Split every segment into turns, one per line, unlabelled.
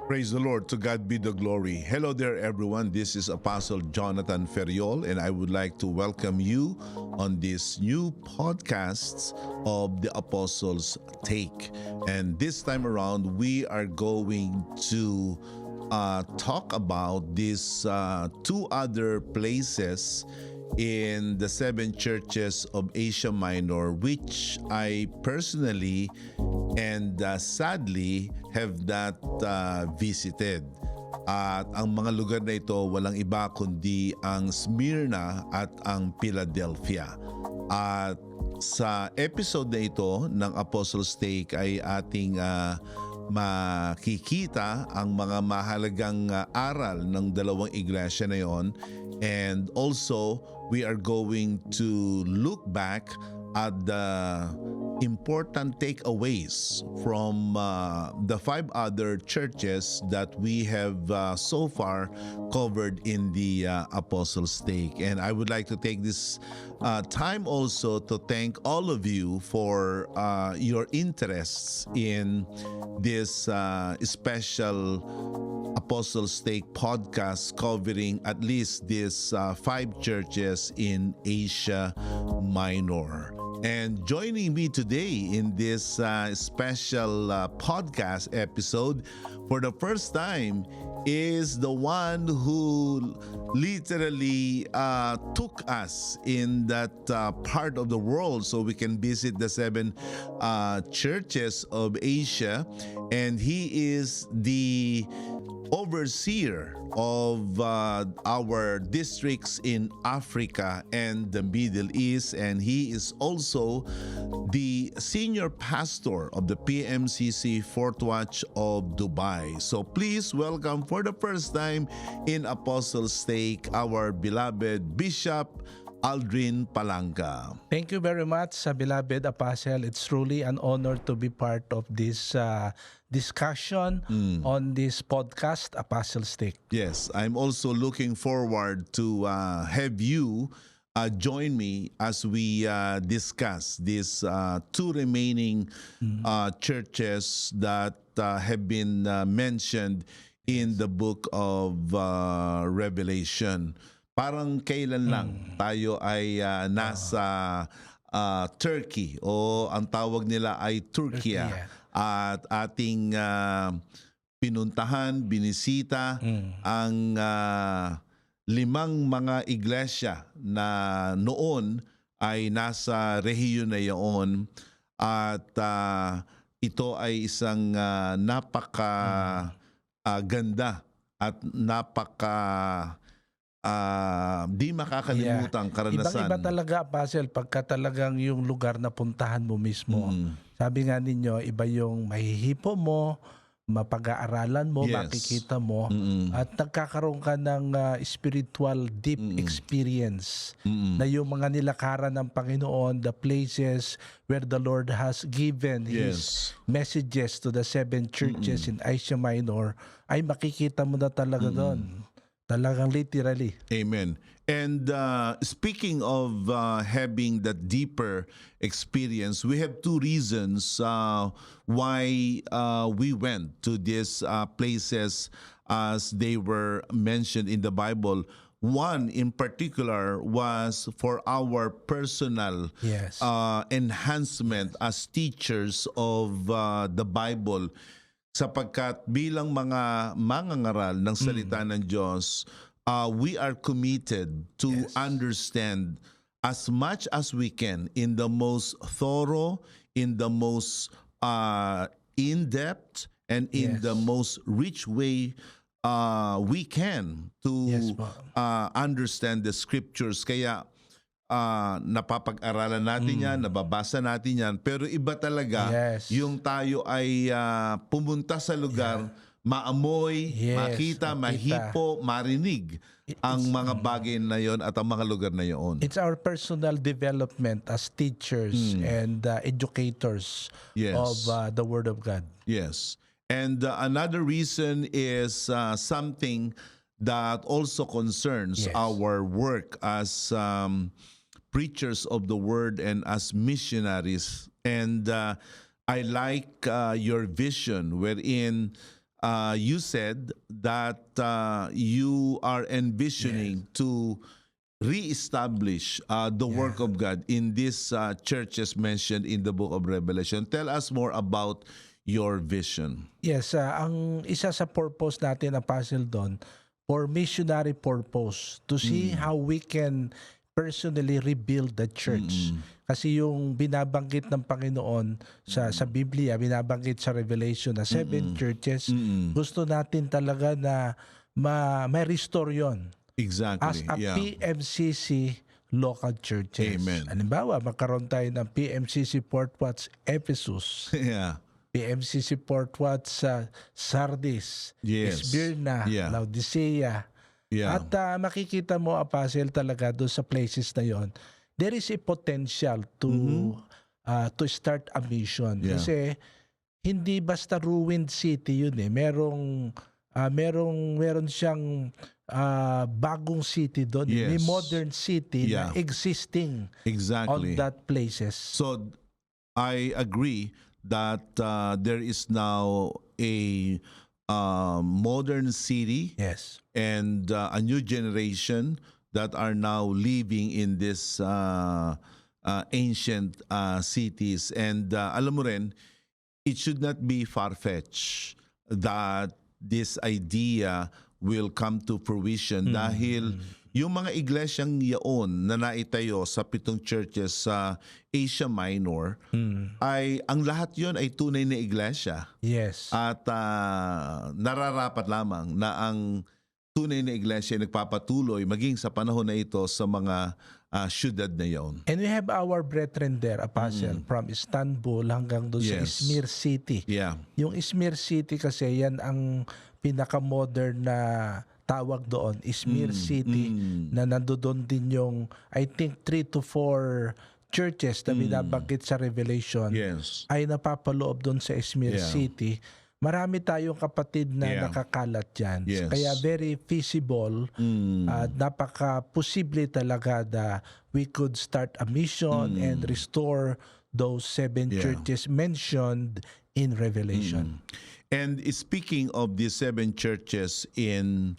Praise the Lord. To God be the glory. Hello there, everyone. This is Apostle Jonathan Ferriol, and I would like to welcome you on this new podcast of the Apostles' Take. And this time around, we are going to talk about these two other places in the seven churches of Asia Minor, which I personally and sadly have not visited. At ang mga lugar na ito walang iba kundi ang Smyrna at ang Philadelphia. At sa episode na ito ng Apostles' Take ay ating makikita ang mga mahalagang aral ng dalawang iglesia na yon, and also we are going to look back at the important takeaways from the five other churches that we have so far covered in the Apostles' Take. And I would like to take this time also to thank all of you for your interests in this special Apostles' Take podcast covering at least these five churches in Asia Minor. And joining me today in this special podcast episode for the first time is the one who literally took us in that part of the world so we can visit the seven churches of Asia. And he is the overseer of our districts in Africa and the Middle East, and he is also the senior pastor of the PMCC Fort Watch of Dubai. So please welcome for the first time in Apostles' Take our beloved Bishop Aldrin Palanga.
Thank you very much, beloved Apostle. It's truly an honor to be part of this discussion on this podcast, Apostles' Take.
Yes, I'm also looking forward to have you join me as we discuss these two remaining churches that have been mentioned in the book of Revelation. Parang kailan lang tayo ay nasa Turkey o ang tawag nila ay Turkiya. At ating pinuntahan, binisita ang limang mga iglesia na noon ay nasa rehiyon na iyon, at ito ay isang napaka ganda at napaka di makakalimutang karanasan.
Ibang-iba talaga, Apostle, pagka talagang yung lugar na puntahan mo mismo. Sabi nga ninyo, iba yung mahihipo mo, mapag-aaralan mo, makikita mo, at nagkakaroon ka ng spiritual deep experience na yung mga nilakaran ng Panginoon, the places where the Lord has given His messages to the seven churches in Asia Minor, ay makikita mo na talaga doon. Talagang literally.
Amen. And speaking of having that deeper experience, we have two reasons why we went to these places as they were mentioned in the Bible. One in particular was for our personal enhancement as teachers of the Bible. Sapagkat bilang mga mangangaral ng salita ng Diyos, we are committed to understand as much as we can in the most thorough, in the most in-depth, and in the most rich way we can to understand the scriptures. Kaya napapag-aralan natin yan, nababasa natin yan, pero iba talaga yung tayo ay pumunta sa lugar, maamoy, makita, mahipo, marinig ang mga bagay na yon at ang mga lugar na yon.
It's our personal development as teachers and educators of the Word of God.
Yes. And another reason is something that also concerns our work as preachers of the word and as missionaries. And I like your vision wherein you said that you are envisioning to reestablish the work of God in these churches mentioned in the book of Revelation. Tell us more about your vision.
Yes, ang isa sa purpose natin, Apostle Don, for missionary purpose, to see how we can personally rebuild the church. Kasi yung binabanggit ng Panginoon sa Biblia, binabanggit sa Revelation na 7 churches, gusto natin talaga na ma-restore yun.
Exactly.
As a PMCC local churches.
Amen.
Halimbawa, magkaroon tayo ng PMCC Port Watts Ephesus,
Yeah.
PMCC Port Watts Sardis,
Yes.
Smyrna,
Yeah.
Laodicea.
Yeah.
At makikita mo, Apostle, talaga doon sa places na yon, there is a potential to start a mission.
Yeah.
Kasi hindi basta ruined city yun eh. Meron siyang bagong city doon.
Yes.
May modern city
Yeah.
na existing
Exactly.
on that places.
So I agree that there is now a modern city
Yes.
and a new generation that are now living in this ancient cities. And alam mo rin, it should not be far-fetched that this idea will come to fruition dahil yung mga iglesyang yaon na naitayo sa 7 churches sa Asia Minor ay ang lahat yon ay tunay na iglesia.
Yes.
At nararapat lamang na ang tunay na iglesia ay nagpapatuloy maging sa panahon na ito sa mga syudad na yon.
And we have our brethren there, Apostle, from Istanbul hanggang doon sa
Yes.
Izmir City.
Yeah.
Yung Izmir City kasi yan ang pinaka-modern na tawag doon, Izmir City, na nandoon din yung, I think, 3 to 4 churches na binabanggit sa Revelation
Yes.
ay napapaloob doon sa Izmir
Yeah.
City. Marami tayong kapatid na
Yeah.
nakakalat dyan.
Yes.
Kaya very feasible, napaka-posible talaga na we could start a mission and restore those 7
Yeah.
churches mentioned in Revelation.
And speaking of the 7 churches in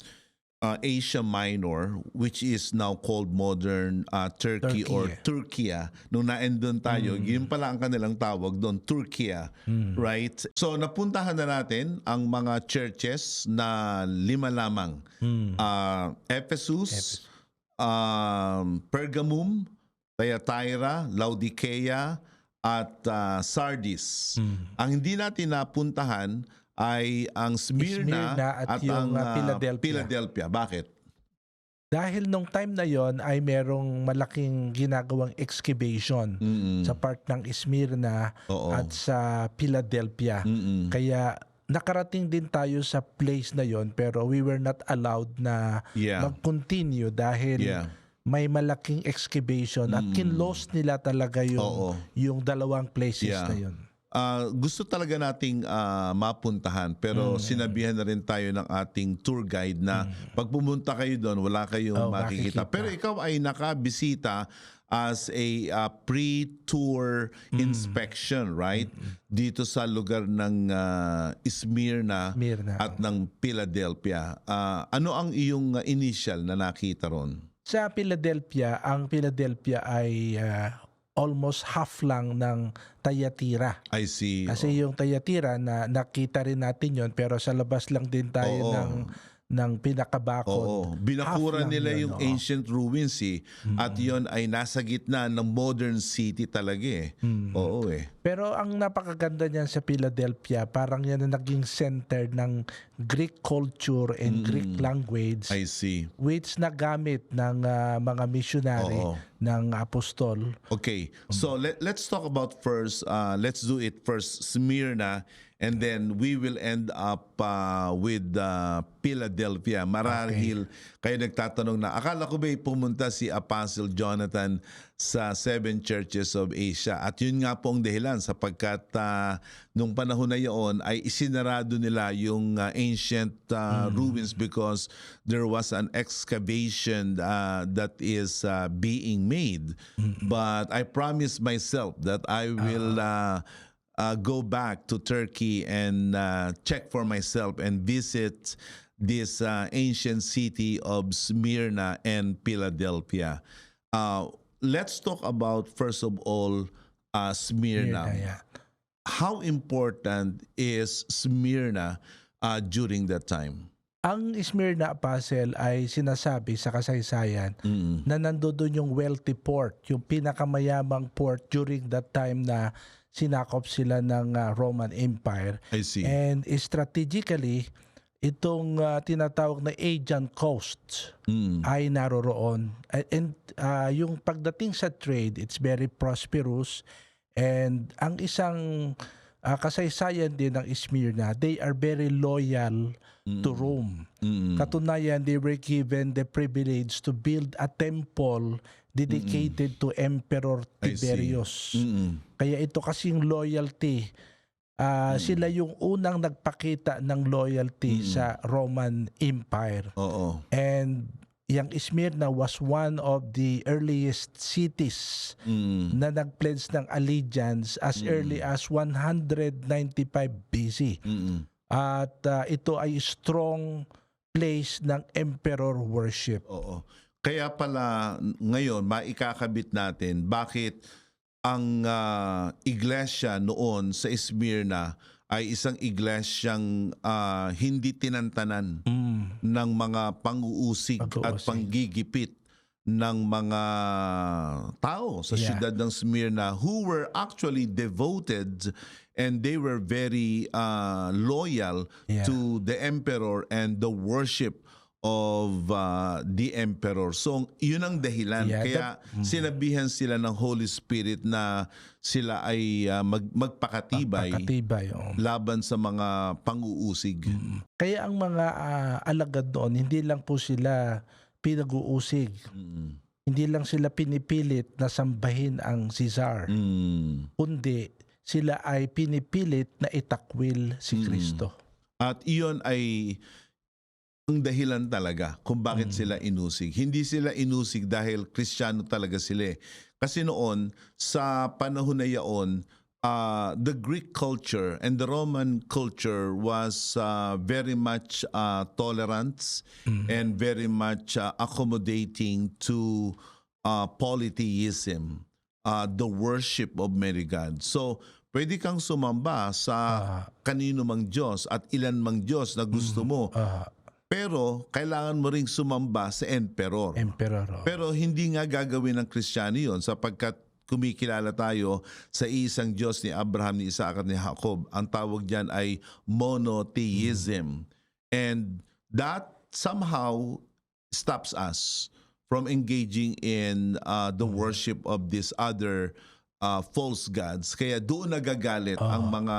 Asia Minor, which is now called modern Turkey or Turkiya. Nung naendon tayo, yun pala ang kanilang tawag doon, Turkiya. Right? So napuntahan na natin ang mga churches na 5 lamang. Ephesus, Pergamum, Thyatira, Laodicea, at Sardis. Ang hindi natin napuntahan ay ang Smyrna
at
ang
yung,
Philadelphia. Bakit?
Dahil nung time na yon ay merong malaking ginagawang excavation sa part ng Smyrna at sa Philadelphia. Kaya nakarating din tayo sa place na yon pero we were not allowed na mag-continue dahil may malaking excavation at kinlost nila talaga yung dalawang places na yon.
Gusto talaga nating mapuntahan pero sinabihan na rin tayo ng ating tour guide na pag pumunta kayo doon wala kayong makikita. Pero ikaw ay nakabisita as a pre-tour inspection, right? Dito sa lugar ng Smyrna at ng Philadelphia. Ano ang iyong initial na nakita ron?
Sa Philadelphia, ang Philadelphia ay almost half lang ng Thyatira.
I see.
Kasi yung Thyatira na nakita rin natin yon pero sa labas lang din tayo ng pinakabakod.
Binakura nila yung ancient ruins at yon ay nasa gitna ng modern city talaga eh. Oo eh.
Pero ang napakaganda niyan sa Philadelphia, parang yan na naging center ng Greek culture and Greek language.
I see.
Which nagamit ng mga missionary ng apostol.
Okay. So let's talk about first, let's do it first, Smyrna, and then we will end up with Philadelphia. Marahil kayo nagtatanong na, akala ko ba'y pumunta si Apostle Jonathan sa 7 churches of Asia? At yun nga po ang dahilan sapagkat nung panahon na yun ay isinarado nila yung ancient ruins because there was an excavation that is being made. But I promised myself that I will go back to Turkey and check for myself and visit this ancient city of Smyrna and Philadelphia. Let's talk about, first of all, Smyrna.
Yeah.
How important is Smyrna during that time?
Ang Smyrna Apostle ay sinasabi sa kasaysayan na nandoon yung wealthy port, yung pinakamayamang port during that time na sinakop sila ng Roman Empire.
I see.
And strategically, itong tinatawag na Aegean Coast ay naroroon. And yung pagdating sa trade, it's very prosperous. And ang isang kasaysayan din ng Smyrna, they are very loyal to Rome. Katunayan, they were given the privilege to build a temple dedicated to Emperor Tiberius. Kaya ito kasing loyalty, sila yung unang nagpakita ng loyalty sa Roman Empire.
Oo.
And yung Smyrna was one of the earliest cities na nag-pledge ng allegiance as early as 195 BC. At ito ay strong place ng emperor worship.
Oo. Kaya pala ngayon maikakabit natin bakit ang iglesia noon sa Smyrna ay isang iglesyang hindi tinantanan ng mga pang-uusig at panggigipit ng mga tao sa siyudad ng Smyrna who were actually devoted and they were very loyal to the emperor and the worship of the emperor. So, yun ang dahilan. Kaya sinabihan sila ng Holy Spirit na sila ay magpakatibay laban sa mga pang-uusig.
Kaya ang mga alagad doon, hindi lang po sila pinag-uusig. Hindi lang sila pinipilit na sambahin ang Caesar. Kundi sila ay pinipilit na itakwil si Kristo.
At iyon ay ang dahilan talaga kung bakit sila inusig. Hindi sila inusig dahil Kristiyano talaga sila. Kasi noon, sa panahon na yaon, the Greek culture and the Roman culture was very much tolerant and very much accommodating to polytheism, the worship of many gods. So, pwede kang sumamba sa kanino mang Diyos at ilan mang Diyos na gusto mo. Pero kailangan mo ring sumamba sa emperor. Pero hindi nga gagawin ng Kristiyano yun sapagkat kumikilala tayo sa isang Diyos ni Abraham, ni Isaac at ni Jacob. Ang tawag diyan ay monotheism. And that somehow stops us from engaging in the worship of these other false gods. Kaya doon nagagalit ang mga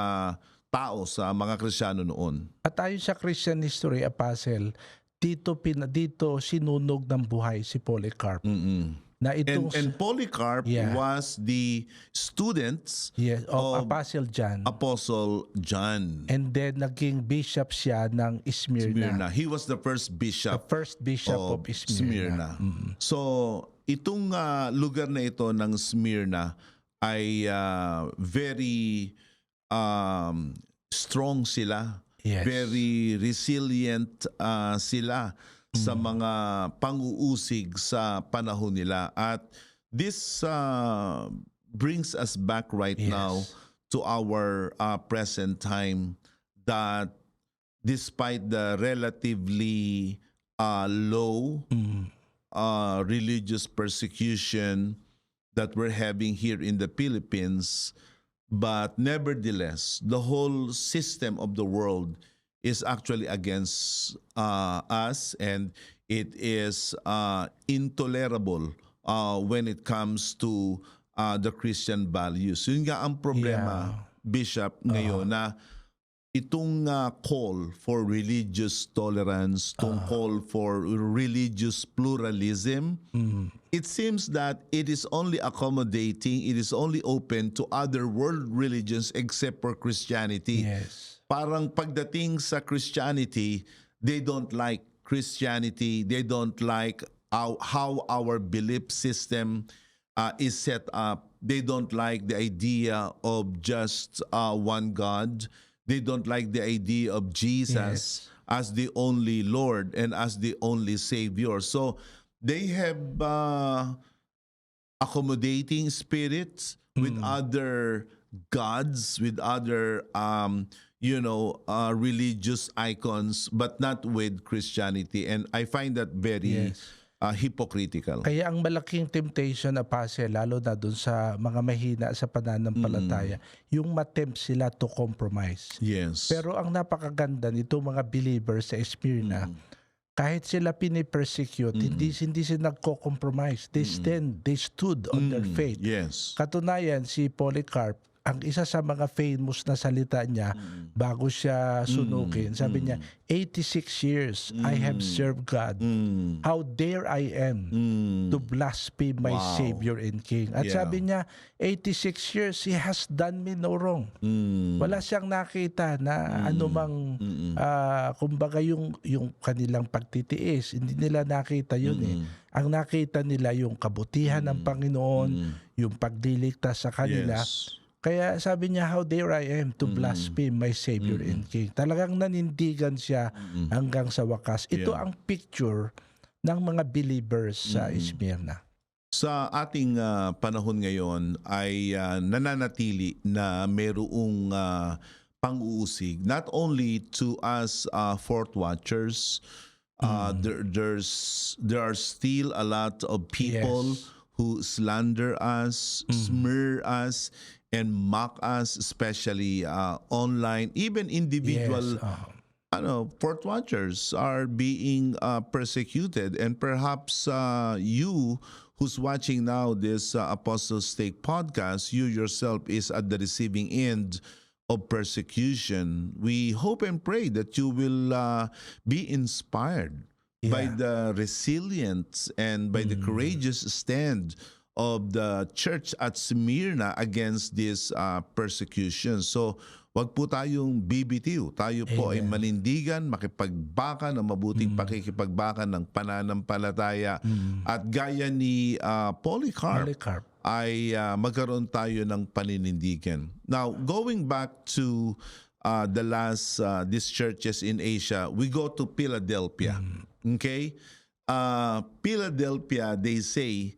tao sa mga Kristiyano noon.
At ayon sa Christian history, Apostle, dito sinunog ng buhay si Polycarp. Na itong,
and Polycarp was the student
of Apostle
John.
And then naging bishop siya ng Smyrna.
He was the first bishop.
Of Smyrna.
So, itong lugar na ito ng Smyrna ay very strong sila. Very resilient sila sa mga pang-uusig sa panahon nila. At this brings us back right now to our present time, that despite the relatively low religious persecution that we're having here in the Philippines, but nevertheless, the whole system of the world is actually against us, and it is intolerable when it comes to the Christian values. Yun nga ang problema, Bishop, ngayon na itong call for religious tolerance, itong call for religious pluralism, it seems that it is only accommodating, it is only open to other world religions except for Christianity. Parang pagdating sa Christianity, they don't like Christianity, they don't like how our belief system is set up. They don't like the idea of just one God. They don't like the idea of Jesus as the only Lord and as the only Savior. So they have accommodating spirits with other gods, with other religious icons, but not with Christianity. And I find that very hypocritical.
Kaya ang malaking temptation, Apostle, lalo na dun sa mga mahina sa pananampalataya, yung matempt sila to compromise.
Yes.
Pero ang napakaganda nitong mga believers sa Smyrna, kahit sila pinipersecute, hindi sila nagko-compromise. They stood on their faith.
Yes.
Katunayan, si Polycarp, ang isa sa mga famous na salita niya bago siya sunugin, sabi niya, 86 years I have served God. How dare I am to blaspheme my Savior and King. At sabi niya, 86 years, He has done me no wrong. Wala siyang nakita na anumang, kumbaga yung kanilang pagtitiis, hindi nila nakita yun Ang nakita nila yung kabutihan ng Panginoon, yung pagliligtas sa kanila. Kaya sabi niya, how dare I am to blaspheme my Savior and King. Talagang nanindigan siya hanggang sa wakas. Ito ang picture ng mga believers sa Smyrna.
Sa ating panahon ngayon ay nananatili na mayroong pang-uusig, not only to us Fort Watchers, there are still a lot of people who slander us, smear us, and mock us, especially online. Even individual Fort Watchers are being persecuted, and perhaps you who's watching now this Apostles' Take podcast, you yourself is at the receiving end of persecution. We hope and pray that you will be inspired by the resilience and by the courageous stand of the church at Smyrna against this persecution. So, wag po tayong bibitiw. Tayo po ay manindigan, makipagbaka ng mabuting pakikipagbakan ng pananampalataya. At gaya ni Polycarp, ay magkaroon tayo ng paninindigan. Now, going back to the last these churches in Asia, we go to Philadelphia. Okay? Philadelphia, they say,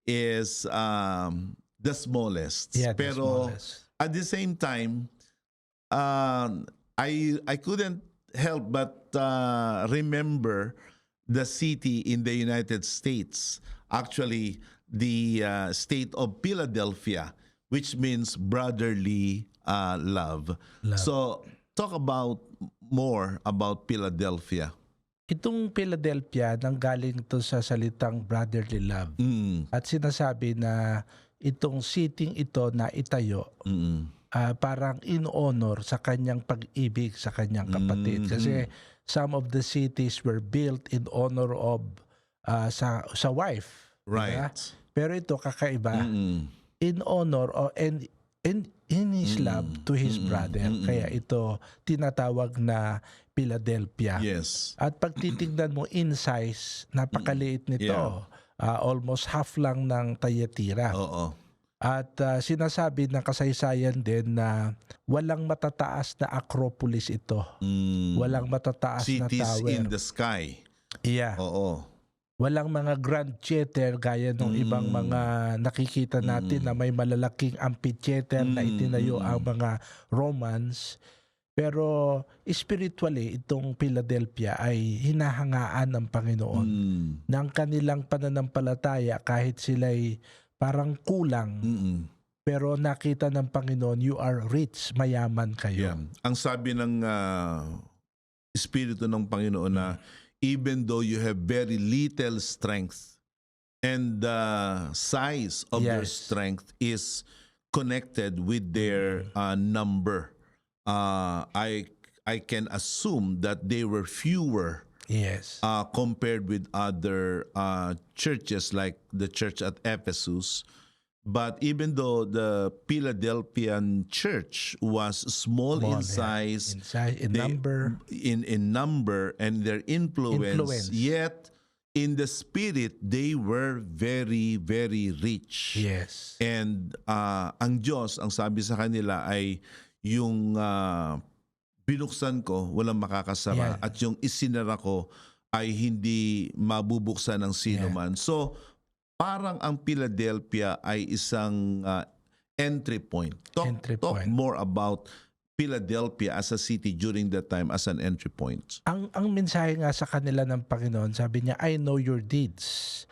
is the smallest. Pero at the same time, I couldn't help but remember the city in the United States. Actually, the state of Philadelphia, which means brotherly love. So, talk about more about Philadelphia.
Itong Philadelphia, nanggaling ito sa salitang brotherly love. At sinasabi na itong city ito na itayo, parang in honor sa kanyang pag-ibig sa kanyang kapatid. Kasi some of the cities were built in honor of sa wife.
Right.
Diba? Pero ito kakaiba. In honor and in his love to his brother. Kaya ito tinatawag na Philadelphia.
Yes.
At pag titignan mo in size, napakaliit nito. Almost half lang ng Thyatira. At sinasabi ng kasaysayan din na walang matataas na acropolis ito. Walang matataas na
cities
tower.
in the sky.
Walang mga grand theater gaya ng ibang mga nakikita natin na may malalaking amphitheater na itinayo ang mga Romans. Pero spiritually, itong Philadelphia ay hinahangaan ng Panginoon ng kanilang pananampalataya kahit sila'y parang kulang. Pero nakita ng Panginoon, you are rich, mayaman kayo.
Ang sabi ng Espiritu ng Panginoon na even though you have very little strength and the size of their strength is connected with their number, I can assume that they were fewer compared with other churches like the church at Ephesus. But even though the Philadelphian church was small in size,
in number,
in number and their influence, yet in the spirit, they were very, very rich.
Yes.
And ang Diyos, ang sabi sa kanila ay yung binuksan ko, walang makakasara.
Yeah.
At yung isinara ko ay hindi mabubuksan ng sino
Yeah.
man. So, parang ang Philadelphia ay isang entry point. Talk more about Philadelphia as a city during that time as an entry point.
Ang mensahe nga sa kanila ng Panginoon, sabi niya, I know your deeds.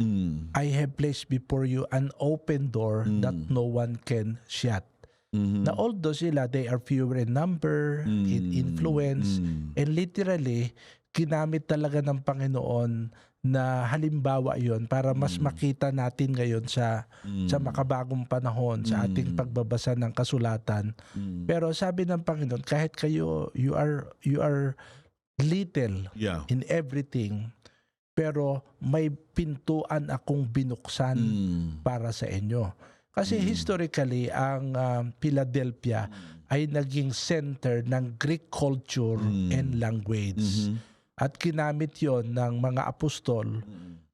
I have placed before you an open door that no one can shut. Na although sila, they are fewer in number, in influence, and literally, ginamit talaga ng Panginoon na halimbawa yon para mas makita natin ngayon sa makabagong panahon sa ating pagbabasa ng kasulatan. Pero sabi ng Panginoon, kahit kayo you are little in everything, pero may pintuan akong binuksan para sa inyo. Kasi historically ang Philadelphia ay naging center ng Greek culture and language. At ginamit yon ng mga apostol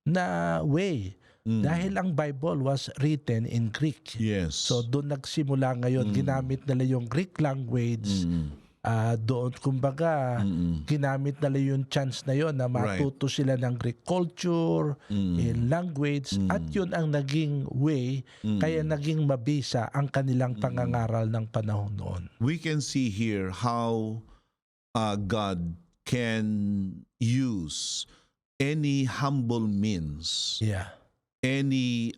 na way. Dahil ang Bible was written in Greek.
Yes.
So doon nagsimula ngayon, ginamit nila yung Greek language. Doon, kumbaga, ginamit nila yung chance na yon na matuto sila ng Greek culture, in language, at yun ang naging way, kaya naging mabisa ang kanilang pangangaral ng panahon noon.
We can see here how God can use any humble means, any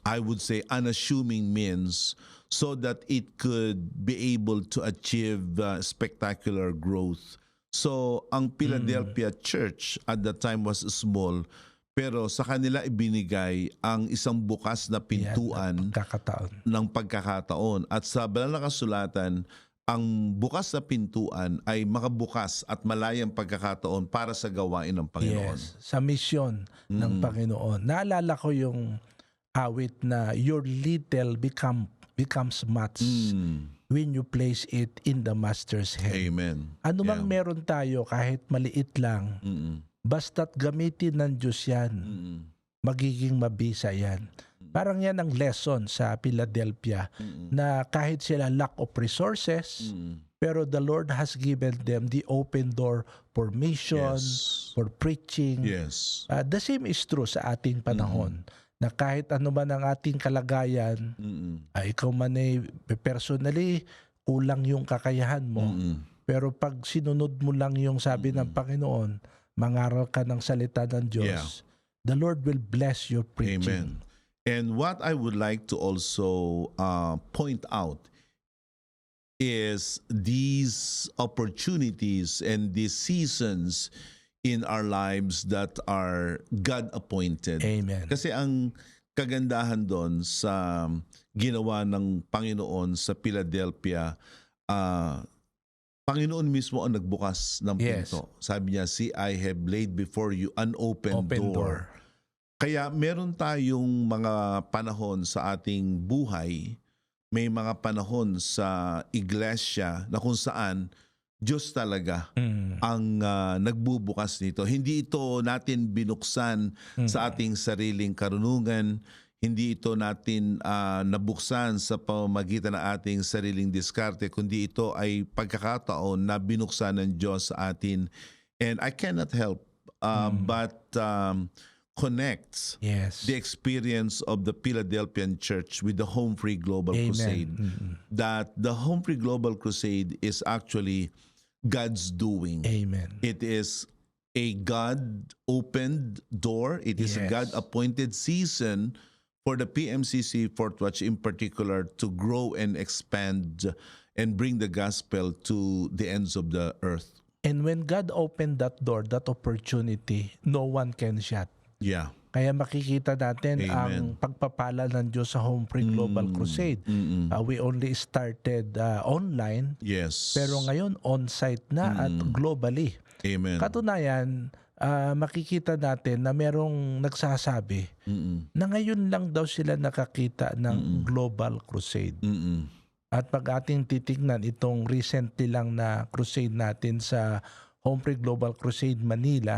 I would say unassuming means, so that it could be able to achieve spectacular growth. So ang Philadelphia church at that time was small, pero sa kanila ibinigay ang isang bukas na pintuan ng pagkakataon. At sa banal na kasulatan, ang bukas na pintuan ay makabukas at malayang pagkakataon para sa gawain ng Panginoon.
Yes, sa misyon ng Panginoon. Naalala ko yung awit na your little becomes much when you place it in the Master's hand.
Amen.
Ano mang meron tayo kahit maliit lang, basta't gamitin ng Diyos yan, magiging mabisa yan. Parang yan ang lesson sa Philadelphia na kahit sila lack of resources, pero the Lord has given them the open door for mission, for preaching. The same is true sa ating panahon na kahit ano man ang ating kalagayan, ikaw man ay personally kulang yung kakayahan mo, pero pag sinunod mo lang yung sabi ng Panginoon, mangaral ka ng salita ng Diyos, the Lord will bless your preaching.
Amen. And what I would like to also point out is these opportunities and these seasons in our lives that are God-appointed.
Amen.
Kasi ang kagandahan doon sa ginawa ng Panginoon sa Philadelphia, Panginoon mismo ang nagbukas ng pinto. Sabi niya, see, I have laid before you an open door. Kaya meron tayong mga panahon sa ating buhay, may mga panahon sa iglesia na kung saan Diyos talaga ang nagbubukas nito. Hindi ito natin binuksan sa ating sariling karunungan, hindi ito natin nabuksan sa pamamagitan ng ating sariling diskarte, kundi ito ay pagkakataon na binuksan ng Diyos sa atin. And I cannot help but connects the experience of the Philadelphian church with the Home Free Global Crusade. That the Home Free Global Crusade is actually God's doing.
Amen.
It is a God-opened door. It is a God-appointed season for the PMCC Fort Watch in particular to grow and expand and bring the gospel to the ends of the earth.
And when God opened that door, that opportunity, no one can shut. Kaya makikita natin ang pagpapala ng Diyos sa Home Free Global Crusade. We only started online, pero ngayon on-site na at globally. Katunayan, makikita natin na merong nagsasabi na ngayon lang daw sila nakakita ng Global Crusade. At pag ating titignan itong recently lang na crusade natin sa Home Free Global Crusade Manila,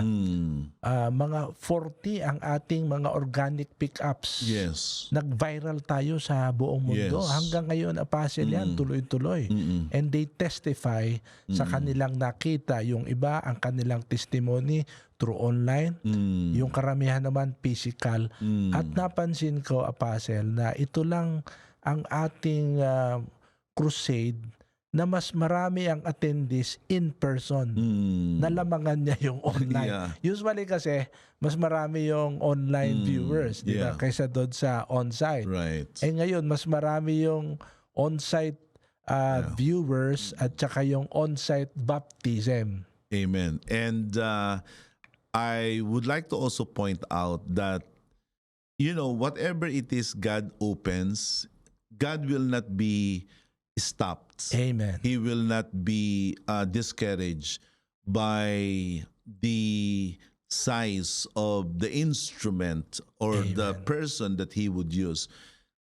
mga 40 ang ating mga organic pickups.
Yes.
Nag-viral tayo sa buong mundo.
Yes.
Hanggang ngayon, Apostle, yan, tuloy-tuloy. And they testify sa kanilang nakita. Yung iba, ang kanilang testimony through online. Yung karamihan naman, physical. At napansin ko, Apostle, na ito lang ang ating crusade na mas marami ang attendees in person. Nalamangan niya yung online.
Yeah.
Usually kasi, mas marami yung online viewers, di ba?
Yeah.
Kaysa doon sa on-site.
Right.
Eh ngayon, mas marami yung on-site viewers at saka yung on-site baptism.
Amen. And I would like to also point out that, whatever it is God opens, God will not be stopped.
Amen.
He will not be discouraged by the size of the instrument or the person that He would use.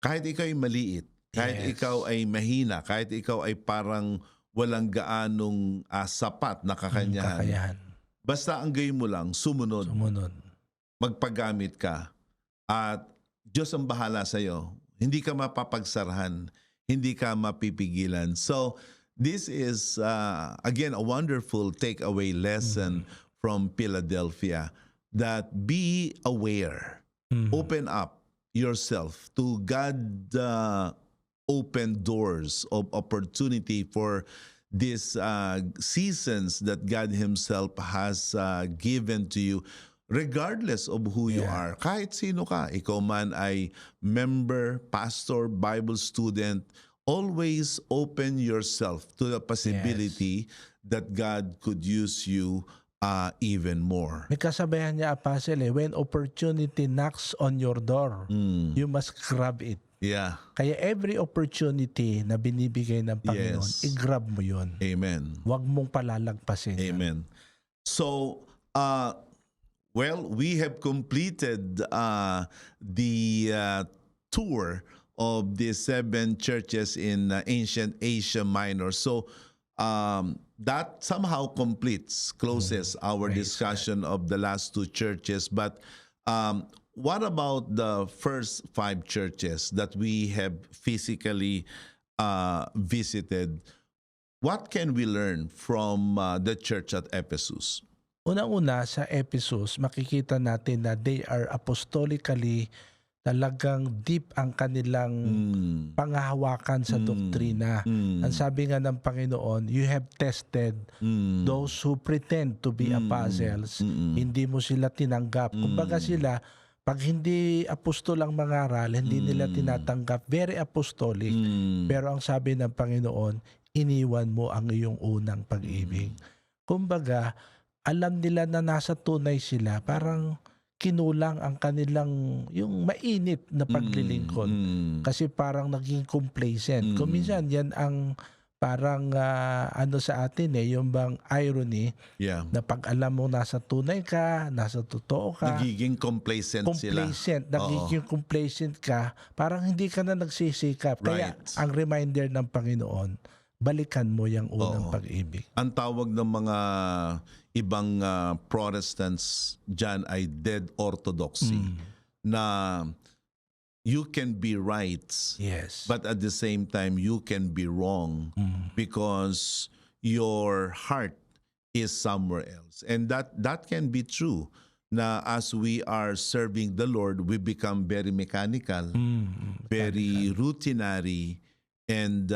Kahit ikaw ay maliit, kahit ikaw ay mahina, kahit ikaw ay parang walang gaanong sapat na kakayahan. Basta ang gawin mo lang, sumunod. Magpagamit ka. At Diyos ang bahala sa iyo. Hindi ka mapapagsarahan. Hindi ka mapipigilan. So, this is, again, a wonderful takeaway lesson from Philadelphia, that be aware. Open up yourself to God open doors of opportunity for these seasons that God Himself has given to you, regardless of who you are. Kahit sino ka, ikaw man ay member, pastor, Bible student, always open yourself to the possibility that God could use you even more.
May kasabayan niya, Apostle, when opportunity knocks on your door, you must grab it.
Yeah.
Kaya every opportunity na binibigay ng Panginoon, i-grab mo yun.
Amen.
Huwag mong palalagpasin.
Amen. So, we have completed the tour of the 7 churches in ancient Asia Minor. So, that somehow closes our discussion of the last 2 churches. But what about the first 5 churches that we have physically visited? What can we learn from the church at Ephesus?
Unang-una, sa Ephesus, makikita natin na they are apostolically talagang deep ang kanilang panghahawakan sa doktrina. Ang sabi nga ng Panginoon, you have tested those who pretend to be apostles. Hindi mo sila tinanggap. Kumbaga sila, pag hindi apostol ang mangaral, hindi nila tinatanggap. Very apostolic. Pero ang sabi ng Panginoon, iniwan mo ang iyong unang pag-ibig. Kumbaga, alam nila na nasa tunay sila, parang kinulang ang kanilang yung mainit na paglilingkod. Kasi parang naging complacent. Kung minsan, yan ang parang sa atin yung bang irony na pag alam mo nasa tunay ka, nasa totoo ka,
nagiging complacent sila.
Nagiging complacent ka, parang hindi ka na nagsisikap. Kaya ang reminder ng Panginoon, balikan mo yung unang pag-ibig.
Ang tawag ng mga ibang Protestants dyan ay dead orthodoxy, na you can be right, but at the same time you can be wrong because your heart is somewhere else. And that can be true, na as we are serving the Lord, we become very mechanical, very routinary, and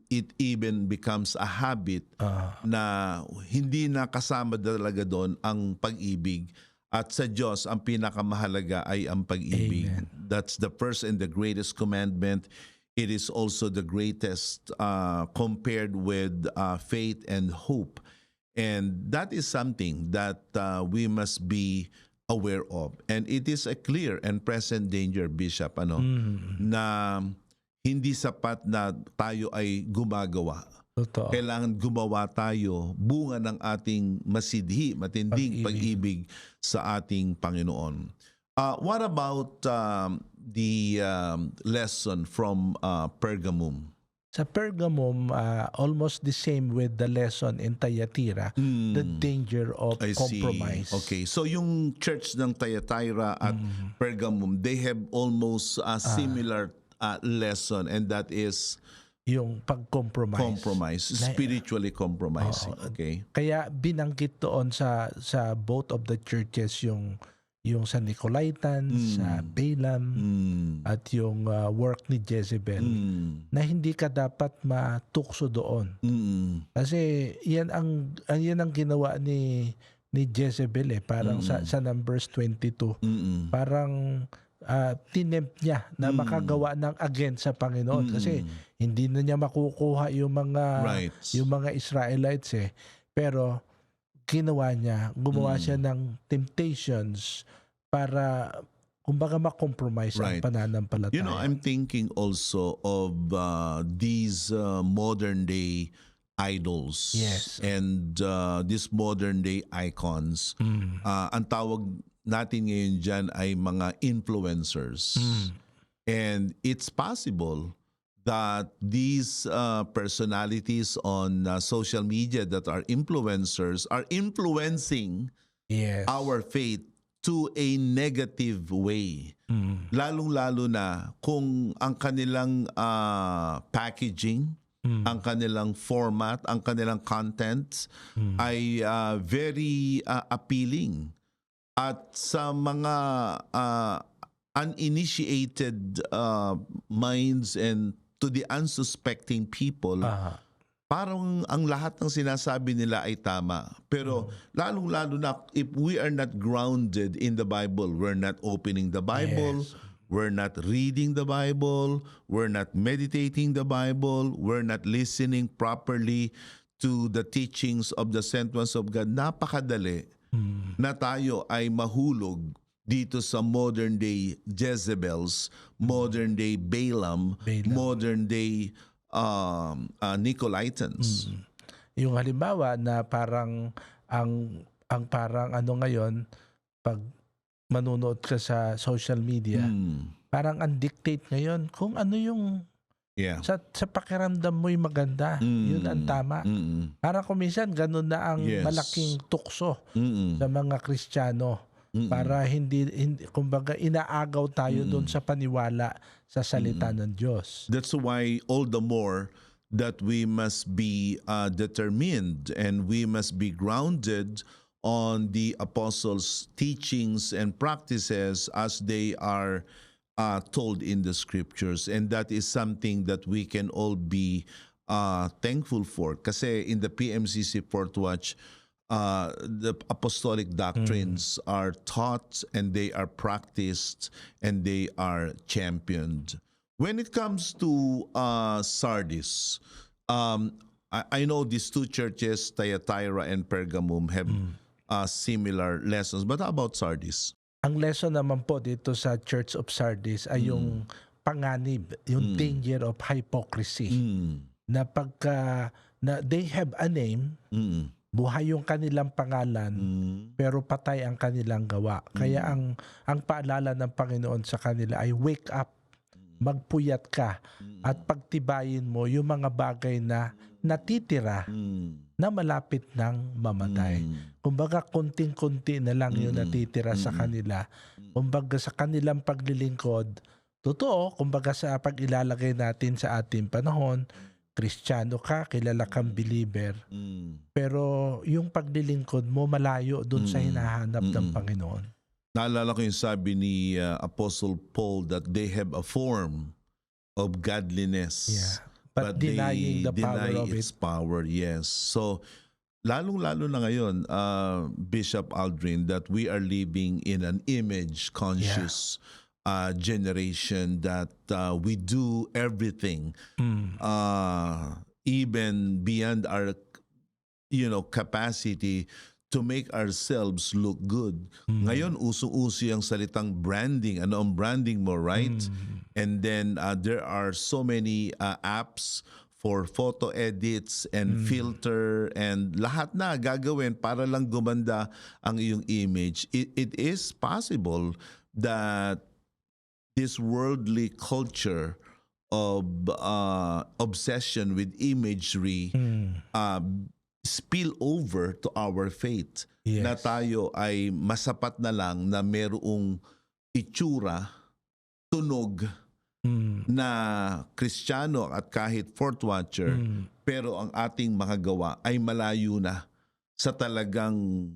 it even becomes a habit na hindi na kasama talaga doon ang pag-ibig. At sa Diyos, ang pinakamahalaga ay ang pag-ibig.
Amen.
That's the first and the greatest commandment. It is also the greatest compared with faith and hope. And that is something that we must be aware of. And it is a clear and present danger, Bishop, na hindi sapat na tayo ay gumagawa.
Totoo.
Kailangan gumawa tayo bunga ng ating matinding pag-ibig sa ating Panginoon. What about the lesson from Pergamum?
Sa Pergamum, almost the same with the lesson in Thyatira, the danger of
I see.
compromise.
Okay. So yung church ng Thyatira at Pergamum, they have almost a similar lesson, and that is
Yung pag-compromise.
spiritually compromising. Okay.
Kaya binanggit doon sa both of the churches yung sa Nicolaitans, sa Balaam, at yung work ni Jezebel, na hindi ka dapat matukso doon. Kasi yan ang ginawa ni Jezebel parang sa Numbers 22. Parang tinempt niya na makagawa ng against sa Panginoon kasi hindi na niya makukuha yung mga Israelites Pero gumawa siya ng temptations para kumbaga ma-compromise ang pananampalataya.
You know, I'm thinking also of these modern day idols.
Yes.
And these modern day icons. Ang tawag natin ngayon dyan ay mga influencers. And it's possible that these personalities on social media that are influencers are influencing our faith to a negative way. Lalong-lalo na kung ang kanilang packaging, ang kanilang format, ang kanilang content ay very appealing. At sa mga uninitiated minds and to the unsuspecting people, parang ang lahat ng sinasabi nila ay tama. Pero lalong-lalo na if we are not grounded in the Bible, we're not opening the Bible, we're not reading the Bible, we're not meditating the Bible, we're not listening properly to the teachings of the sent ones of God, napakadali na tayo ay mahulog dito sa modern day Jezebels, modern day Balaam, modern day Nicolaitans.
Yung halimbawa na parang ang parang ngayon, pag manunood ka sa social media, parang ang dictate ngayon kung ano yung sa pakiramdam mo'y maganda, yun ang tama. Parang kuminsan ganun na ang malaking tukso sa mga Kristiyano. Para hindi kumbaga inaagaw tayo doon sa paniwala sa salita ng Diyos.
That's why all the more that we must be determined and we must be grounded on the apostles' teachings and practices as they are told in the scriptures. And that is something that we can all be thankful for. Kasi in the PMCC Fourth Watch, the apostolic doctrines are taught and they are practiced and they are championed. When it comes to Sardis, I know these two churches, Thyatira and Pergamum, have similar lessons. But how about Sardis?
Ang lesson naman po dito sa Church of Sardis ay yung panganib, yung danger of hypocrisy. Na pagka they have a name, buhay yung kanilang pangalan, pero patay ang kanilang gawa. Kaya ang paalala ng Panginoon sa kanila ay wake up, magpuyat ka, at pagtibayin mo yung mga bagay na natitira na malapit ng mamatay. Kumbaga konting-konti na lang yung natitira sa kanila. Kumbaga sa kanilang paglilingkod, totoo, kumbaga sa pag-ilalagay natin sa ating panahon, Kristiyano ka, kilala kang believer, pero yung paglilingkod mo malayo dun sa hinahanap ng Panginoon.
Naalala ko yung sabi ni Apostle Paul that they have a form of godliness,
but denying the power of
its power. Yes. So, lalong-lalo na ngayon, Bishop Aldrin, that we are living in an image-conscious generation that we do everything even beyond our capacity to make ourselves look good. Ngayon uso-uso yung salitang branding. Ano ang branding mo, right? And then there are so many apps for photo edits and filter and lahat na gagawin para lang gumanda ang iyong image. It is possible that this worldly culture of obsession with imagery spill over to our faith.
Yes.
Na tayo ay masapat na lang na merong itsura, tunog na Kristiyano at kahit fourth watcher, pero ang ating mga gawa ay malayo na sa talagang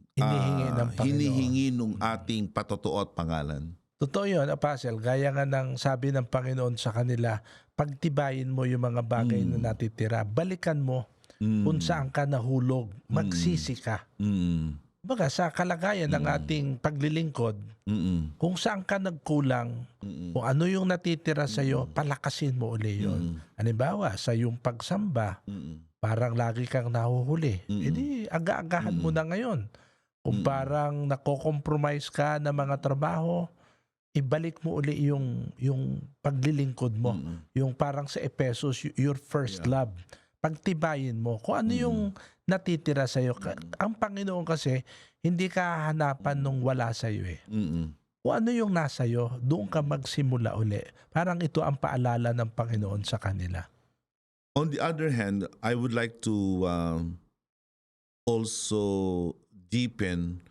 hinihingi ng ating patotoo at pangalan.
Totoo yun, Apostle. Gaya nga ng sabi ng Panginoon sa kanila, pagtibayin mo yung mga bagay na natitira. Balikan mo kung saan ka nahulog. Magsisi ka. Baga sa kalagayan ng ating paglilingkod, kung saan ka nagkulang, kung ano yung natitira sa'yo, palakasin mo uli yun. Halimbawa, sa yung pagsamba, parang lagi kang nahuhuli. Edi aga-agahan mo na ngayon. Kung parang nako-compromise ka ng mga trabaho, ibalik mo uli yung paglilingkod mo. Yung parang sa Ephesus, your first love. Pagtibayin mo kung ano yung natitira sa'yo. Ang Panginoon kasi, hindi ka hahanapan nung wala sa'yo eh. Kung ano yung nasa iyo, doon ka magsimula uli. Parang ito ang paalala ng Panginoon sa kanila.
On the other hand, I would like to also deepen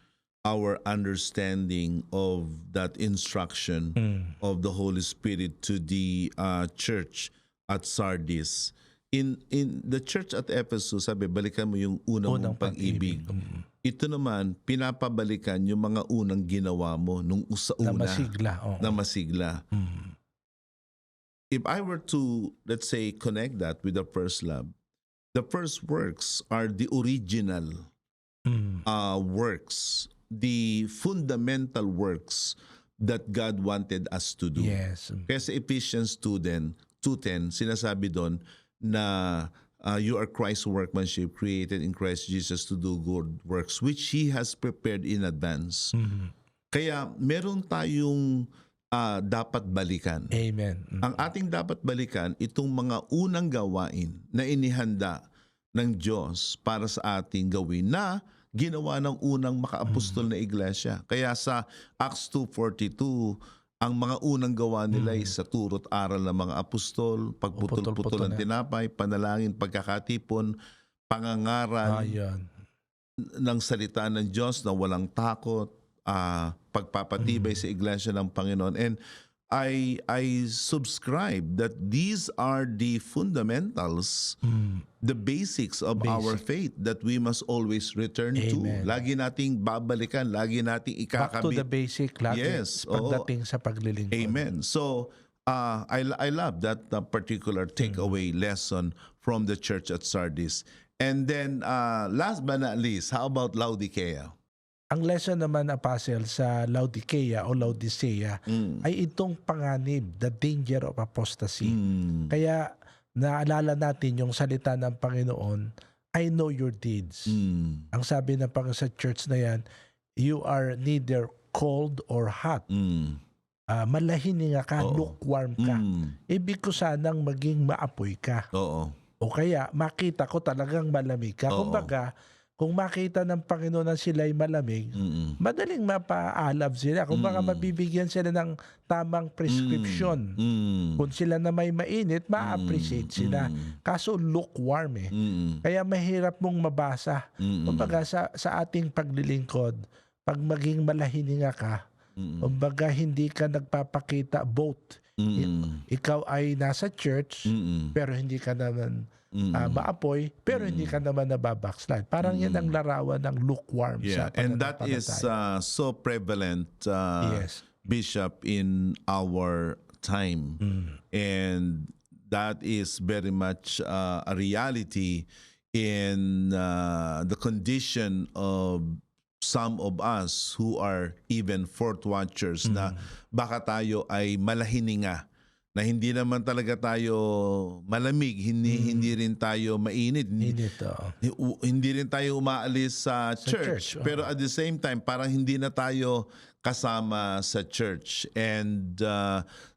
our understanding of that instruction of the Holy Spirit to the church at Sardis. In the church at Ephesus, sabi, balikan mo yung unang mong pag-ibig. Ito naman, pinapabalikan yung mga unang ginawa mo nung sa una. Na masigla. If I were to, let's say, connect that with the first love, the first works are the original works, the fundamental works that God wanted us to do.
Yes.
Kaya sa Ephesians 2:10, sinasabi doon na you are Christ's workmanship, created in Christ Jesus to do good works, which He has prepared in advance. Kaya meron tayong dapat balikan.
Amen.
Ang ating dapat balikan, itong mga unang gawain na inihanda ng Diyos para sa ating gawin na ginawa ng unang makaapostol na iglesia. Kaya sa Acts 2:42, ang mga unang gawa nila ay sa turo't aral ng mga apostol, pagputol-putol ng tinapay, panalangin, pagkakatipon, pangangaral ng salita ng Diyos na walang takot, pagpapatibay sa iglesia ng Panginoon. And I subscribe that these are the fundamentals, the basics of our faith that we must always return to. Lagi nating babalikan, lagi nating ikakabit.
Back to the basic, lagi pagdating sa paglilingkod.
Amen. So, I love that particular takeaway lesson from the church at Sardis. And then, last but not least, how about Laodicea?
Ang lesson naman, Apostle, sa Laodicea o Laodicea ay itong panganib, the danger of apostasy. Kaya naalala natin yung salita ng Panginoon, I know your deeds. Ang sabi ng Panginoon sa church na yan, you are neither cold or hot. Malahininga ka, lukewarm ka. Ibig ko sanang maging maapoy ka. O kaya makita ko talagang malamig ka. Kumbaga, kung makita ng Panginoon na sila'y malamig, madaling mapaalab sila. Kung baka mabibigyan sila ng tamang prescription. Kung sila na may mainit, ma-appreciate sila. Kaso lukewarm eh. Kaya mahirap mong mabasa. Kumbaga sa ating paglilingkod, pag maging malahininga ka, kumbaga hindi ka nagpapakita both. Ikaw ay nasa church, pero hindi ka naman maapoy, pero hindi ka naman nababackslide. Parang yan ang larawan ng lukewarm sa pananampalataya.
And that is so prevalent, Bishop, in our time. And that is very much a reality in the condition of some of us who are even fourth watchers na baka tayo ay malahininga, na hindi naman talaga tayo malamig, hindi rin tayo mainit, hindi rin tayo umaalis sa church. Pero at the same time, parang hindi na tayo kasama sa church. And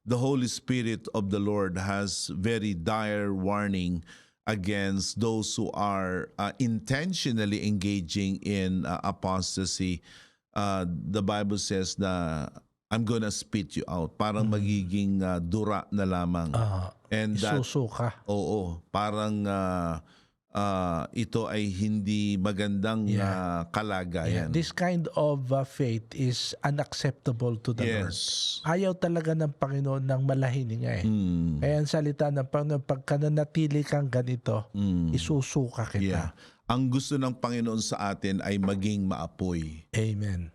the Holy Spirit of the Lord has very dire warning against those who are intentionally engaging in apostasy. The Bible says na I'm gonna spit you out. Parang magiging dura na lamang. And that,
isusuka.
oo, parang ito ay hindi magandang kalagayan.
This kind of faith is unacceptable to the Lord. Ayaw talaga ng Panginoon ng malahininga eh. Kaya ang salita ng Panginoon, pagka nanatili kang ganito, isusuka kita.
Ang gusto ng Panginoon sa atin ay maging maapoy.
Amen.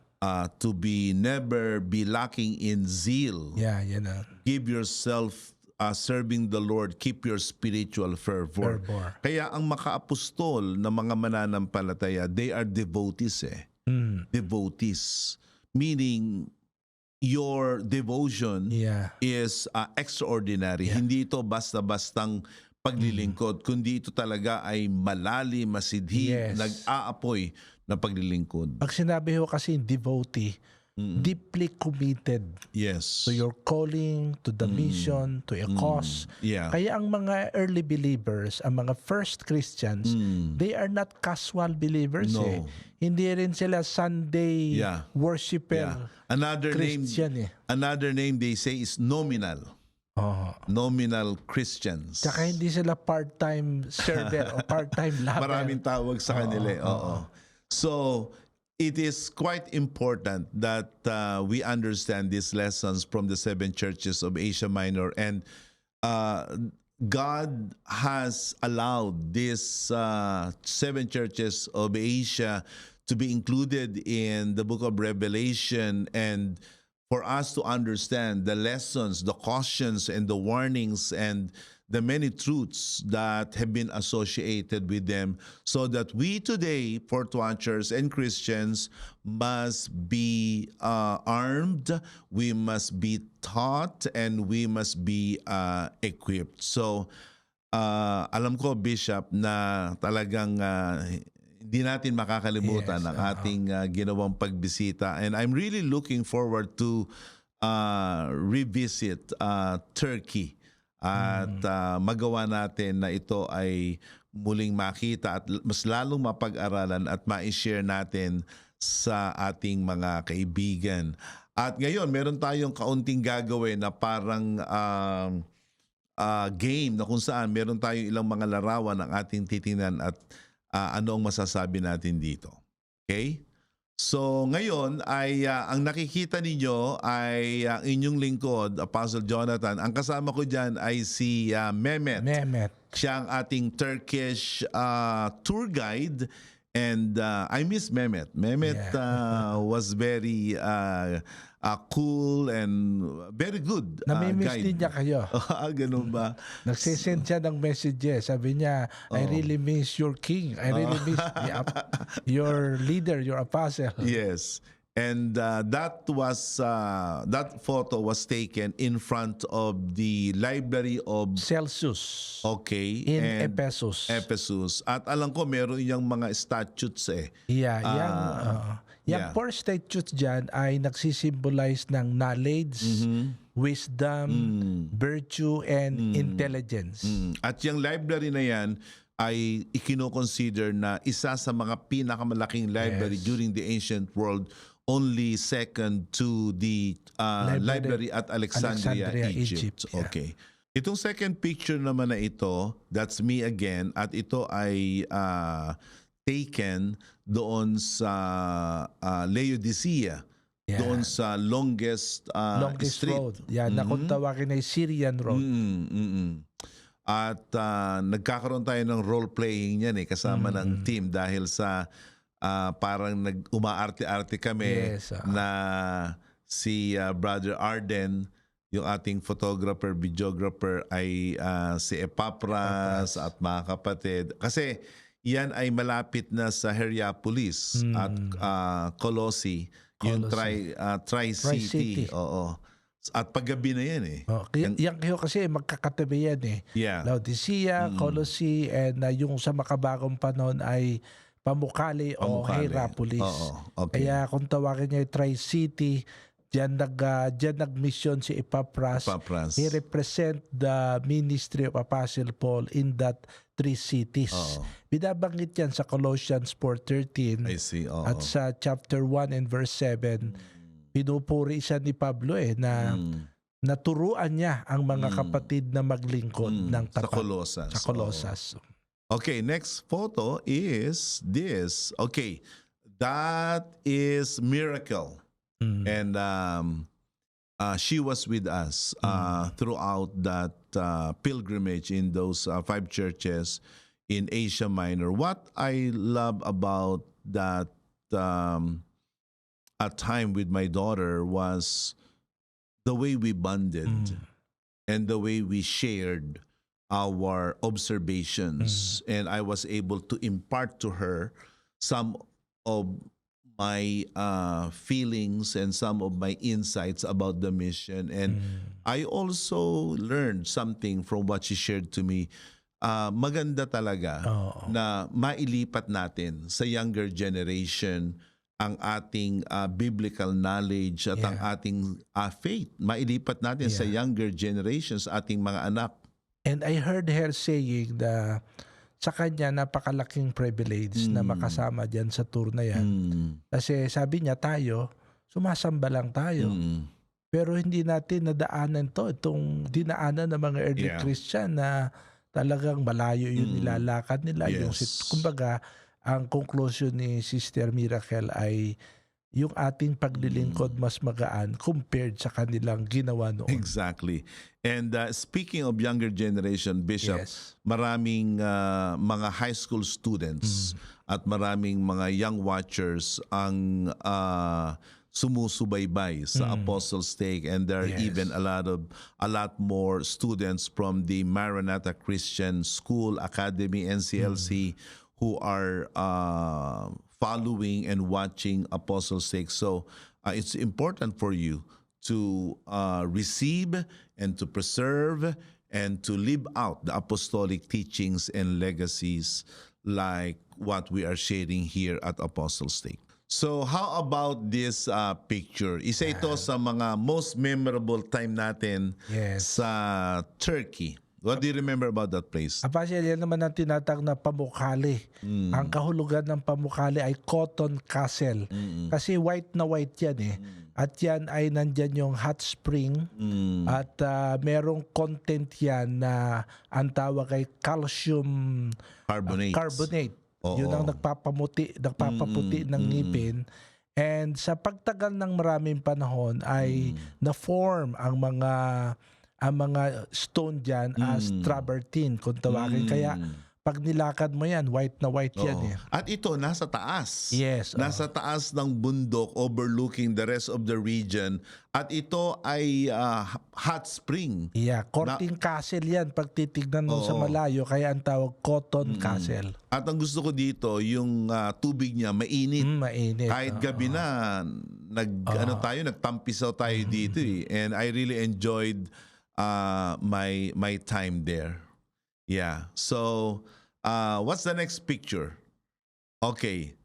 To never be lacking in zeal.
Yan na.
Give yourself serving the Lord, keep your spiritual fervor. Kaya ang makaapostol na mga mananampalataya, they are devotees eh. Devotees. Meaning, your devotion is extraordinary. Hindi ito basta-bastang paglilingkod, kundi ito talaga ay malalim, masidhi, nag-aapoy na paglilingkod.
Pag sinabi ho kasi devotee, deeply committed to your calling, to the mission, to a cause. Kaya ang mga early believers, ang mga first Christians, they are not casual believers eh. Hindi rin sila Sunday worshiper Christian eh.
Another name they say is nominal. Nominal Christians.
Tsaka hindi sila part-time server o part-time lover.
Maraming tawag sa kanila. So, it is quite important that we understand these lessons from the 7 churches of Asia Minor, and God has allowed these 7 churches of Asia to be included in the book of Revelation, and for us to understand the lessons, the cautions, and the warnings, and the many truths that have been associated with them, so that we today, Fort Watchers and Christians, must be armed, we must be taught, and we must be equipped. So, alam ko, Bishop, na talagang hindi natin makakalimutan ang ating ginawang pagbisita. And I'm really looking forward to revisit Turkey. At magawa natin na ito ay muling makita at mas lalong mapag-aralan at ma-share natin sa ating mga kaibigan. At ngayon, meron tayong kaunting gagawin na parang game na kung saan meron tayong ilang mga larawan ng ating titingnan at ano ang masasabi natin dito. Okay? So ngayon ay ang nakikita ninyo ay ang inyong lingkod, Apostle Jonathan. Ang kasama ko dyan ay si Mehmet. Siya ang ating Turkish tour guide, and I miss Mehmet. Mehmet was very cool and very good
Namimiss
guide.
din niya kayo.
Ganun ba?
Nagsisend siya ng messages. Sabi niya, I really miss your king. I really miss your leader, your apostle.
Yes. And that photo was taken in front of the library of
Celsus.
Okay.
In
and
Ephesus.
At alam ko meron yung mga statutes eh.
Yung 4 statutes dyan ay nagsisimbolize ng knowledge, wisdom, virtue, and intelligence.
At yung library na yan ay ikino-consider na isa sa mga pinakamalaking library during the ancient world, only second to the library at Alexandria, Egypt. Okay. Itong second picture naman na ito, that's me again, at ito ay taken doon sa Laodicea, doon sa longest street.
road. Na kung tawagin ay Syrian Road.
At nagkakaroon tayo ng role-playing yan kasama ng team dahil sa parang umaarte-arte kami na si Brother Arden, yung ating photographer, videographer ay si Epapras at mga kapatid. Kasi yan ay malapit na sa Hierapolis at Colossae, yung Tri-City. Oo. At paggabi na yan eh.
Yan kayo kasi magkakatabi yan eh. Laodicea, Colossae, and yung sa makabagong panahon ay Pamukkale o Hierapolis.
Okay.
Kaya kung tawagin niya yung Tri-City, Diyan nag-mission si Epapras. He represent the ministry of Apostle Paul in that 3 cities. Binabanggit yan sa Colossians 4:13.
I see.
At sa chapter 1 and verse 7, pinupuri siya ni Pablo na naturuan niya ang mga kapatid na maglingkod ng
Sa
tapat
Colossus.
sa Colossus.
Okay, next photo is this. Okay, that is Miracle. And she was with us throughout that pilgrimage in those 5 churches in Asia Minor. What I love about that a time with my daughter was the way we bonded and the way we shared our observations. And I was able to impart to her some of my feelings and some of my insights about the mission. And I also learned something from what she shared to me. Maganda talaga na mailipat natin sa younger generation ang ating biblical knowledge at ang ating faith. Mailipat natin sa younger generations, ating mga anak.
And I heard her saying na sa kanya napakalaking privilege na makasama dyan sa tour na yan. Kasi sabi niya tayo, sumasamba lang tayo. Pero hindi natin nadaanan itong dinaanan ng mga early Christian na talagang malayo yung nilalakad nila. Kumbaga, ang conclusion ni Sister Miracle ay yung ating paglilingkod mas magaan compared sa kanilang ginawa noon.
Exactly. And speaking of younger generation, Bishop, maraming mga high school students at maraming mga young watchers ang sumusubaybay sa Apostles' Take, and there are even a lot more students from the Maranatha Christian School Academy, NCLC, who are following and watching Apostles' Take. So it's important for you to receive and to preserve and to live out the apostolic teachings and legacies like what we are sharing here at Apostles' Take. So how about this picture? Isa ito sa mga most memorable time natin sa Turkey. What do you remember about that place?
Apasyal, yan naman ang tinatag na Pamukkale. Ang kahulugan ng Pamukkale ay Cotton Castle. Kasi white na white yan At yan ay nandyan yung hot spring. At merong content yan na ang tawag ay calcium carbonate. Yun ang nagpapaputi ng ngipin. And sa pagtagal ng maraming panahon ay na-form ang mga stone dyan as travertine kung tawagin. Kaya pag nilakad mo yan, white na white yan
At ito, nasa taas.
Yes.
Nasa taas ng bundok overlooking the rest of the region. At ito ay hot spring.
Yeah, Corting Castle yan pag titignan mo sa malayo. Kaya ang tawag Cotton Castle.
At ang gusto ko dito, yung tubig niya mainit.
Mainit.
Kahit gabi na, nagtampisaw tayo dito And I really enjoyed my time there. Yeah. So, what's the next picture? Okay.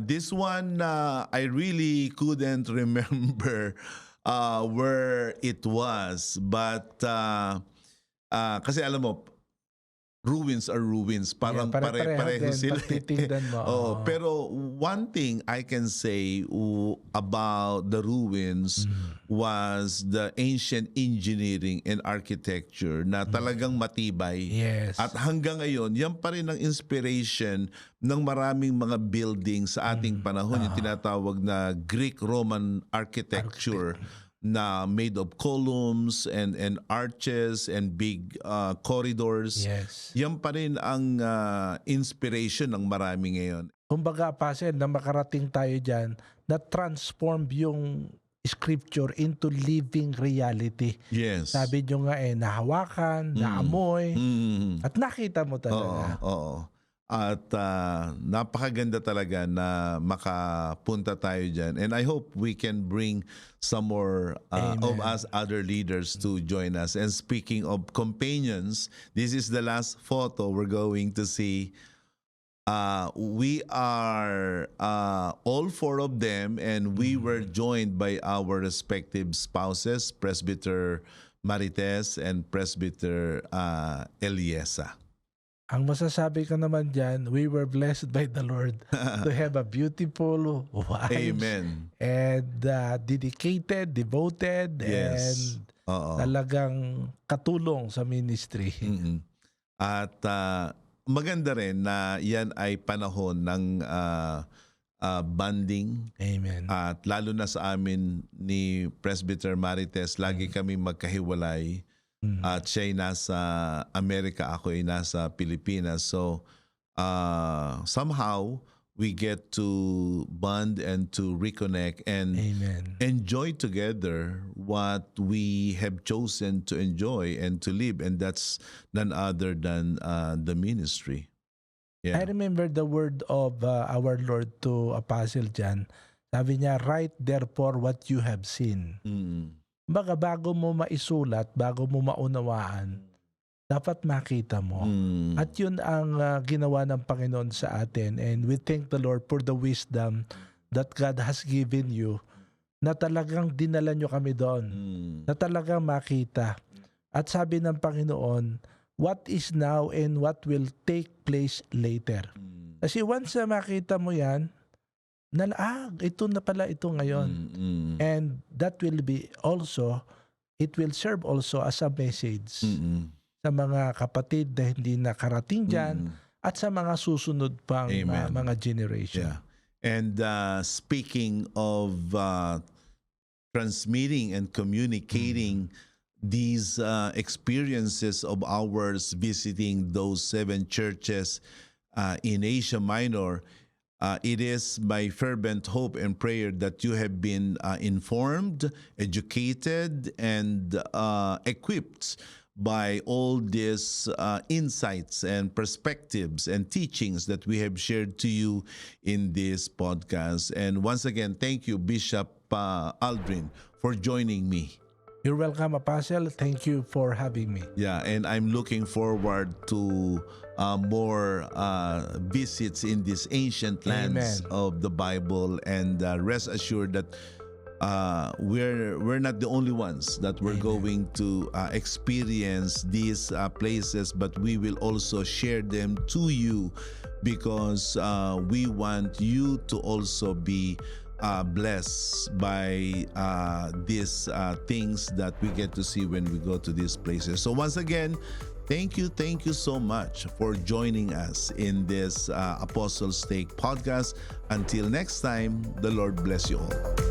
This one, I really couldn't remember where it was. But, kasi alam mo, ruins are ruins. Parang pare-pareho sila. Pero one thing I can say about the ruins was the ancient engineering and architecture na talagang matibay. At hanggang ngayon, yan pa rin ang inspiration ng maraming mga buildings sa ating panahon. Yung tinatawag na Greek-Roman architecture. Na made of columns and arches and big corridors. Yan pa rin ang inspiration ng marami ngayon.
Kumbaga, Pasel, na makarating tayo dyan, na-transform yung scripture into living reality. Sabi nyo nga nahawakan, naamoy, at nakita mo talaga.
At napakaganda talaga na makapunta tayo dyan. And I hope we can bring some more of us other leaders to join us. And speaking of companions, this is the last photo we're going to see. We are all 4 of them, and we were joined by our respective spouses, Presbyter Marites and Presbyter Eliesa.
Ang masasabi ko naman dyan, we were blessed by the Lord to have a beautiful wife.
Amen.
And dedicated, devoted,
Yes.
and
Oo.
talagang katulong sa ministry.
Mm-mm. At maganda rin na yan ay panahon ng bonding.
Amen.
At lalo na sa amin ni Presbyter Marites, lagi kami magkahiwalay. At siya ay nasa Amerika, ako ay nasa Pilipinas. So somehow we get to bond and to reconnect and
Amen.
enjoy together what we have chosen to enjoy and to live, and that's none other than the ministry.
I remember the word of our Lord to Apostle John. Sabi niya, write therefore what you have seen. Baga bago mo maisulat, bago mo maunawaan, dapat makita mo. At yun ang ginawa ng Panginoon sa atin. And we thank the Lord for the wisdom that God has given you, na talagang dinala nyo kami doon, na talagang makita. At sabi ng Panginoon, what is now and what will take place later. Kasi once na makita mo yan, ito na pala ito ngayon. And that will be also, it will serve also as a message sa mga kapatid na hindi nakarating dyan at sa mga susunod pang mga generation.
Yeah. And speaking of transmitting and communicating these experiences of ours visiting those 7 churches in Asia Minor, it is my fervent hope and prayer that you have been informed, educated, and equipped by all these insights and perspectives and teachings that we have shared to you in this podcast. And once again, thank you, Bishop Aldrin, for joining me.
You're welcome, Apostle. Thank you for having me.
Yeah, and I'm looking forward to more visits in these ancient lands of the Bible, and rest assured that we're not the only ones that we're going to experience these places, but we will also share them to you, because we want you to also be blessed by these things that we get to see when we go to these places. So once again, thank you so much for joining us in this Apostles' Take podcast. Until next time, the Lord bless you all.